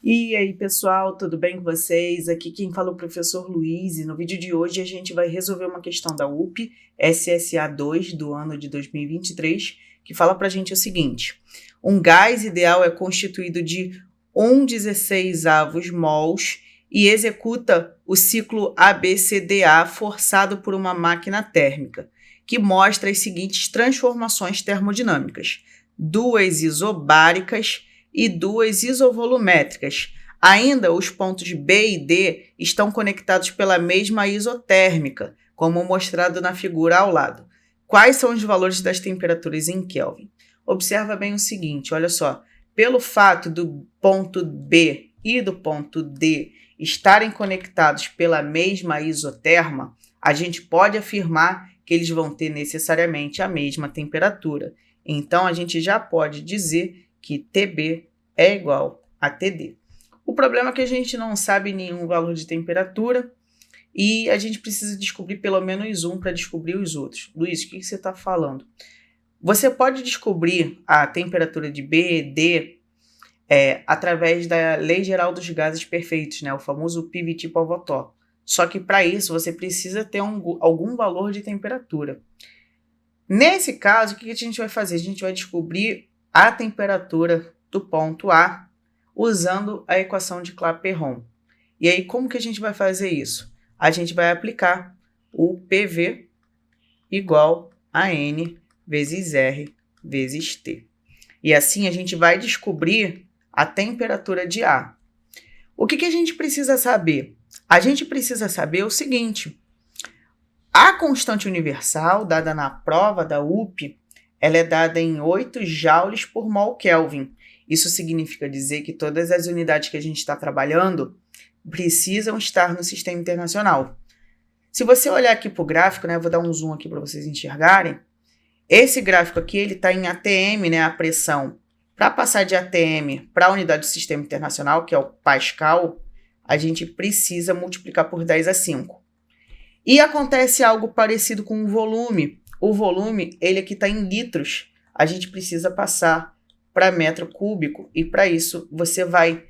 E aí, pessoal, tudo bem com vocês? Aqui quem fala é o professor Luiz, e no vídeo de hoje a gente vai resolver uma questão da UP SSA 2 do ano de 2023, que fala pra gente o seguinte: um gás ideal é constituído de 1/16 mols e executa o ciclo ABCDA forçado por uma máquina térmica, que mostra as seguintes transformações termodinâmicas: duas isobáricas e duas isovolumétricas. Ainda os pontos B e D estão conectados pela mesma isotérmica, como mostrado na figura ao lado. Quais são os valores das temperaturas em Kelvin? Observa bem o seguinte, olha só, pelo fato do ponto B e do ponto D estarem conectados pela mesma isoterma, a gente pode afirmar que eles vão ter necessariamente a mesma temperatura. Então, a gente já pode dizer que TB é igual a TD. O problema é que a gente não sabe nenhum valor de temperatura e a gente precisa descobrir pelo menos um para descobrir os outros. Luiz, o que você está falando? Você pode descobrir a temperatura de B e D através da Lei Geral dos Gases Perfeitos, né? O famoso PVT-Pavlov. Só que para isso você precisa ter algum valor de temperatura. Nesse caso, o que a gente vai fazer? A gente vai descobrir a temperatura do ponto A usando a equação de Clapeyron. E aí, como que a gente vai fazer isso? A gente vai aplicar o PV igual a N vezes R vezes T. E assim a gente vai descobrir a temperatura de A. O que a gente precisa saber? A gente precisa saber o seguinte: a constante universal dada na prova da UP, ela é dada em 8 joules por mol Kelvin. Isso significa dizer que todas as unidades que a gente está trabalhando precisam estar no sistema internacional. Se você olhar aqui para o gráfico, né, eu vou dar um zoom aqui para vocês enxergarem. Esse gráfico aqui ele está em ATM, né, a pressão. Para passar de ATM para a unidade do sistema internacional, que é o Pascal, a gente precisa multiplicar por 10 a 5. E acontece algo parecido com o volume. O volume, ele aqui está em litros. A gente precisa passar para metro cúbico e para isso você vai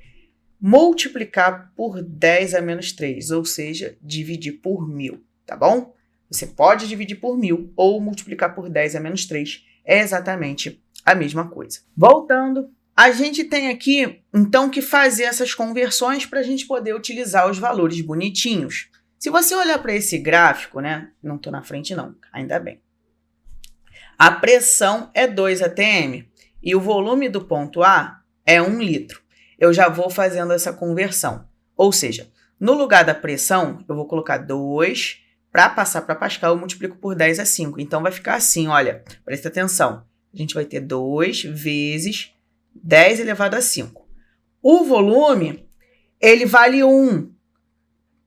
multiplicar por 10 a menos 3, ou seja, dividir por 1000, tá bom? Você pode dividir por 1000 ou multiplicar por 10 a menos 3, é exatamente a mesma coisa. Voltando, a gente tem aqui, então, que fazer essas conversões para a gente poder utilizar os valores bonitinhos. Se você olhar para esse gráfico, né? Não estou na frente não, ainda bem. A pressão é 2 atm e o volume do ponto A é 1 litro. Eu já vou fazendo essa conversão. Ou seja, no lugar da pressão, eu vou colocar 2, para passar para Pascal eu multiplico por 10 a 5. Então vai ficar assim, olha, presta atenção. A gente vai ter 2 vezes 10 elevado a 5. O volume, ele vale 1.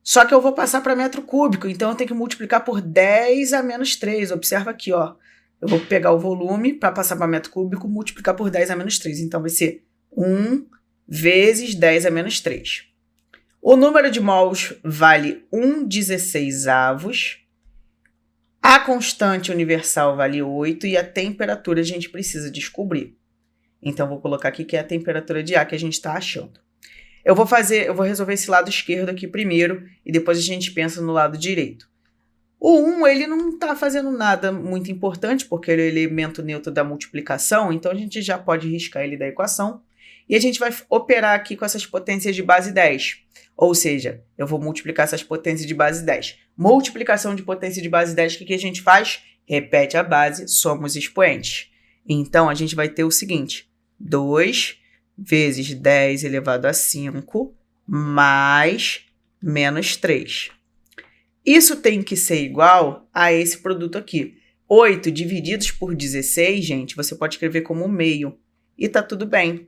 Só que eu vou passar para metro cúbico, então eu tenho que multiplicar por 10 a menos 3. Observa aqui, ó. Eu vou pegar o volume para passar para metro cúbico, multiplicar por 10 a menos 3. Então vai ser 1 vezes 10 a menos 3. O número de mols vale 1/16. A constante universal vale 8 e a temperatura a gente precisa descobrir. Então vou colocar aqui que é a temperatura de A que a gente está achando. Eu vou resolver esse lado esquerdo aqui primeiro e depois a gente pensa no lado direito. O 1, ele não está fazendo nada muito importante porque ele é o elemento neutro da multiplicação, então a gente já pode riscar ele da equação. E a gente vai operar aqui com essas potências de base 10. Ou seja, eu vou multiplicar essas potências de base 10. Multiplicação de potência de base 10, o que a gente faz? Repete a base, soma os expoentes. Então, a gente vai ter o seguinte: 2 vezes 10 elevado a 5 mais menos 3. Isso tem que ser igual a esse produto aqui. 8 divididos por 16, gente, você pode escrever como meio. E tá tudo bem.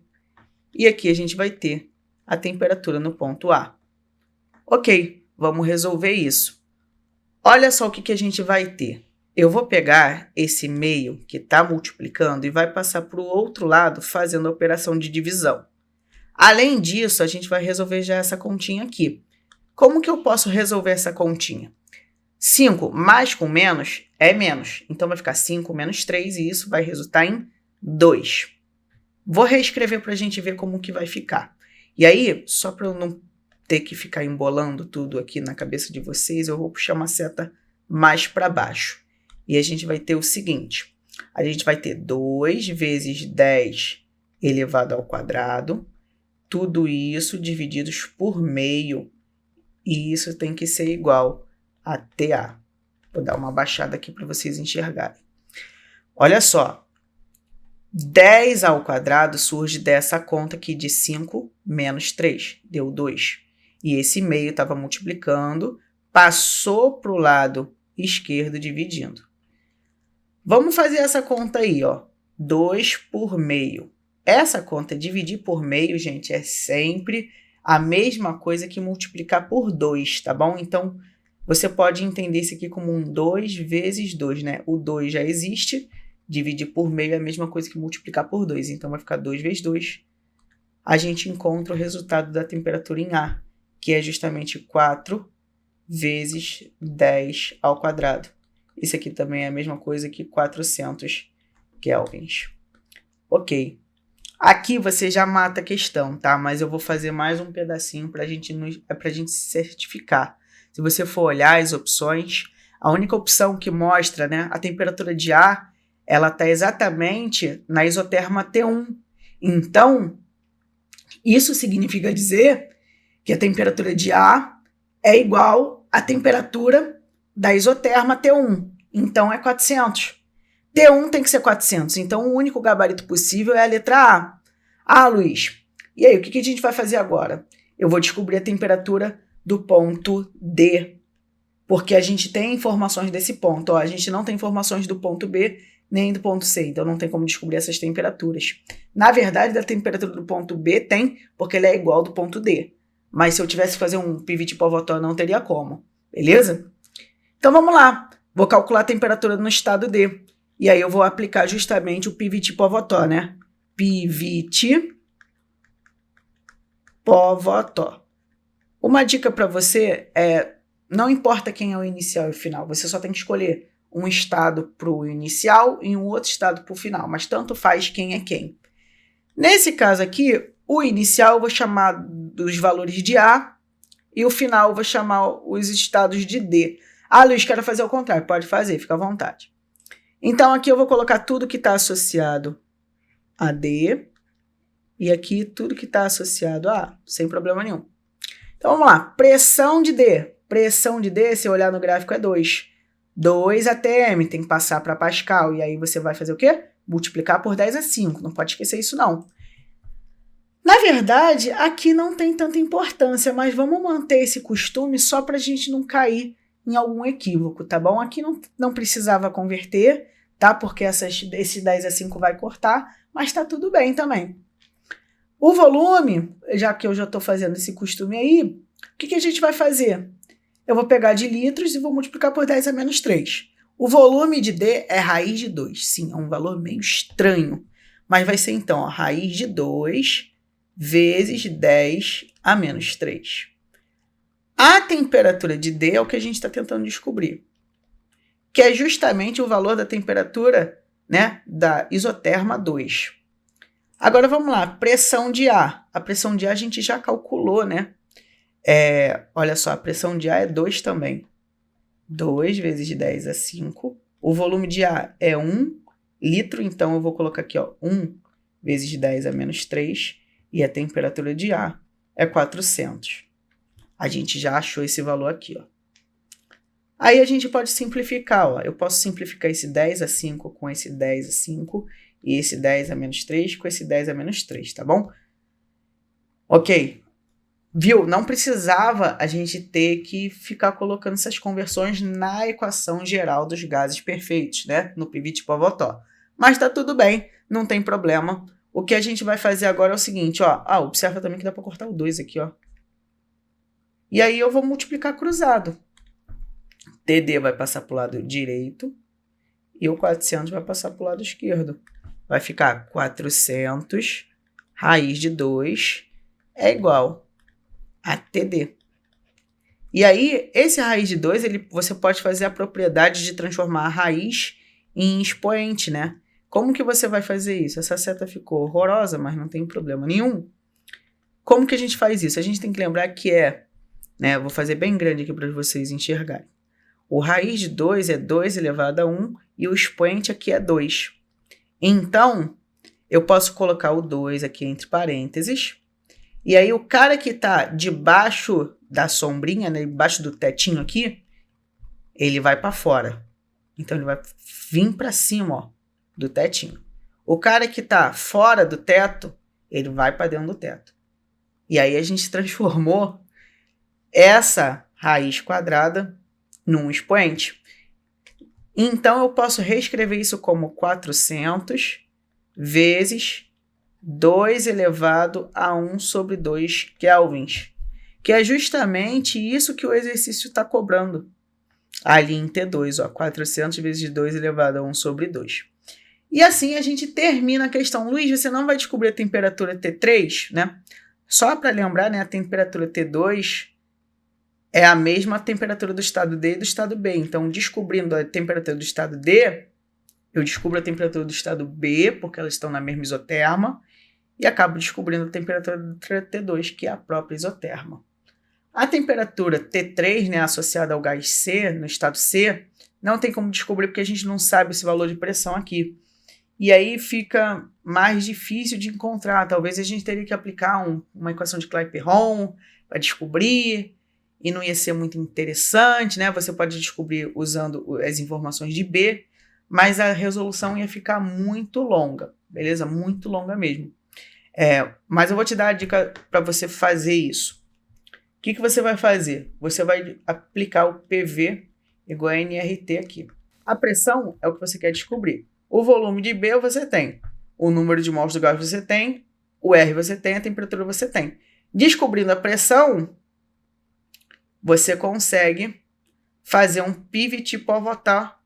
E aqui a gente vai ter a temperatura no ponto A. Ok, vamos resolver isso. Olha só o que a gente vai ter. Eu vou pegar esse meio que está multiplicando e vai passar para o outro lado fazendo a operação de divisão. Além disso, a gente vai resolver já essa continha aqui. Como que eu posso resolver essa continha? 5 mais com menos é menos. Então vai ficar 5 menos 3 e isso vai resultar em 2. Vou reescrever para a gente ver como que vai ficar. E aí, só para eu não ter que ficar embolando tudo aqui na cabeça de vocês, eu vou puxar uma seta mais para baixo. E a gente vai ter o seguinte, a gente vai ter 2 vezes 10 elevado ao quadrado, tudo isso divididos por meio, e isso tem que ser igual a TA. Vou dar uma baixada aqui para vocês enxergarem. Olha só, 10 ao quadrado surge dessa conta aqui de 5 menos 3, deu 2. E esse meio estava multiplicando, passou para o lado esquerdo dividindo. Vamos fazer essa conta aí, ó, 2 por meio. Essa conta, dividir por meio, gente, é sempre a mesma coisa que multiplicar por 2, tá bom? Então, você pode entender isso aqui como um 2 vezes 2, né? O 2 já existe, dividir por meio é a mesma coisa que multiplicar por 2. Então, vai ficar 2 vezes 2. A gente encontra o resultado da temperatura em A, que é justamente 4 vezes 10 ao quadrado. Isso aqui também é a mesma coisa que 400 kelvins. Ok. Aqui você já mata a questão, tá? Mas eu vou fazer mais um pedacinho para a gente se certificar. Se você for olhar as opções, a única opção que mostra, né, a temperatura de A, ela está exatamente na isoterma T1. Então, isso significa dizer que a temperatura de A é igual à temperatura da isoterma T1. Então, é 400. T1 tem que ser 400. Então, o único gabarito possível é a letra A. Ah, Luiz, e aí, o que a gente vai fazer agora? Eu vou descobrir a temperatura do ponto D, porque a gente tem informações desse ponto. Ó, a gente não tem informações do ponto B nem do ponto C, então não tem como descobrir essas temperaturas. Na verdade, da temperatura do ponto B tem, porque ele é igual ao do ponto D. Mas se eu tivesse que fazer um pivot Povoto, não teria como, beleza? Então vamos lá, vou calcular a temperatura no estado D. E aí eu vou aplicar justamente o pivot Povoto, né? Pivot Povoto. Uma dica para você é, não importa quem é o inicial e o final, você só tem que escolher um estado para o inicial e um outro estado para o final, mas tanto faz quem é quem. Nesse caso aqui, o inicial eu vou chamar dos valores de A e o final eu vou chamar os estados de D. Ah, Luiz, quero fazer o contrário. Pode fazer, fica à vontade. Então, aqui eu vou colocar tudo que está associado a D e aqui tudo que está associado a A, sem problema nenhum. Então, vamos lá. Pressão de D. Pressão de D, se eu olhar no gráfico, é 2. 2 atm, tem que passar para Pascal. E aí você vai fazer o quê? Multiplicar por 10 é 5. Não pode esquecer isso, não. Na verdade, aqui não tem tanta importância, mas vamos manter esse costume só para a gente não cair em algum equívoco, tá bom? Aqui não precisava converter, tá? Porque esse 10 a 5 vai cortar, mas tá tudo bem também. O volume, já que eu já estou fazendo esse costume aí, o que a gente vai fazer? Eu vou pegar de litros e vou multiplicar por 10 a menos 3. O volume de D é raiz de 2. Sim, é um valor meio estranho. Mas vai ser então, ó, raiz de 2 vezes 10 a menos 3. A temperatura de D é o que a gente está tentando descobrir, que é justamente o valor da temperatura, né, da isoterma 2. Agora vamos lá, pressão de A. A pressão de A a gente já calculou, né? Olha só, a pressão de A é 2 também. 2 vezes 10 a 5. O volume de A é 1 litro, então eu vou colocar aqui, ó, 1 vezes 10 a menos 3. E a temperatura de A é 400. A gente já achou esse valor aqui, ó. Aí a gente pode simplificar, ó. Eu posso simplificar esse 10 a 5 com esse 10 a 5 e esse 10 a menos 3 com esse 10 a menos 3, tá bom? Ok. Viu? Não precisava a gente ter que ficar colocando essas conversões na equação geral dos gases perfeitos, né? No pivot Povoto. Mas tá tudo bem, não tem problema. O que a gente vai fazer agora é o seguinte, ó. Ah, observa também que dá para cortar o 2 aqui, ó. E aí eu vou multiplicar cruzado. TD vai passar para o lado direito e o 400 vai passar para o lado esquerdo. Vai ficar 400 raiz de 2 é igual a TD. E aí, esse raiz de 2, você pode fazer a propriedade de transformar a raiz em expoente, né? Como que você vai fazer isso? Essa seta ficou horrorosa, mas não tem problema nenhum. Como que a gente faz isso? A gente tem que lembrar que né, vou fazer bem grande aqui para vocês enxergarem. O raiz de 2 é 2 elevado a 1 e o expoente aqui é 2. Então, eu posso colocar o 2 aqui entre parênteses. E aí o cara que está debaixo da sombrinha, né, debaixo do tetinho aqui, ele vai para fora. Então, ele vai vir para cima, ó, do tetinho. O cara que está fora do teto, ele vai para dentro do teto. E aí a gente transformou essa raiz quadrada num expoente. Então, eu posso reescrever isso como 400 vezes 2 elevado a 1 sobre 2 kelvins, que é justamente isso que o exercício está cobrando ali em T2, ó, 400 vezes 2 elevado a 1 sobre 2. E assim a gente termina a questão. Luiz, você não vai descobrir a temperatura T3, né? Só para lembrar, né, a temperatura T2 é a mesma temperatura do estado D e do estado B. Então, descobrindo a temperatura do estado D, eu descubro a temperatura do estado B, porque elas estão na mesma isoterma, e acabo descobrindo a temperatura do T2, que é a própria isoterma. A temperatura T3, né, associada ao gás C, no estado C, não tem como descobrir porque a gente não sabe esse valor de pressão aqui. E aí fica mais difícil de encontrar. Talvez a gente teria que aplicar uma equação de Clapeyron para descobrir, e não ia ser muito interessante, né? Você pode descobrir usando as informações de B, mas a resolução ia ficar muito longa, beleza? Muito longa mesmo. Mas eu vou te dar a dica para você fazer isso. O que você vai fazer? Você vai aplicar o PV igual a nRT aqui. A pressão é o que você quer descobrir. O volume de B você tem. O número de mols do gás você tem. O R você tem. A temperatura você tem. Descobrindo a pressão, você consegue fazer um pivot pivotar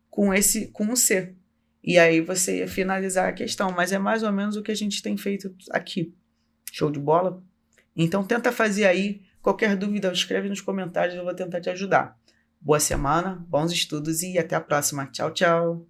com o C. E aí você ia finalizar a questão. Mas é mais ou menos o que a gente tem feito aqui. Show de bola? Então tenta fazer aí. Qualquer dúvida, escreve nos comentários, eu vou tentar te ajudar. Boa semana, bons estudos e até a próxima. Tchau, tchau!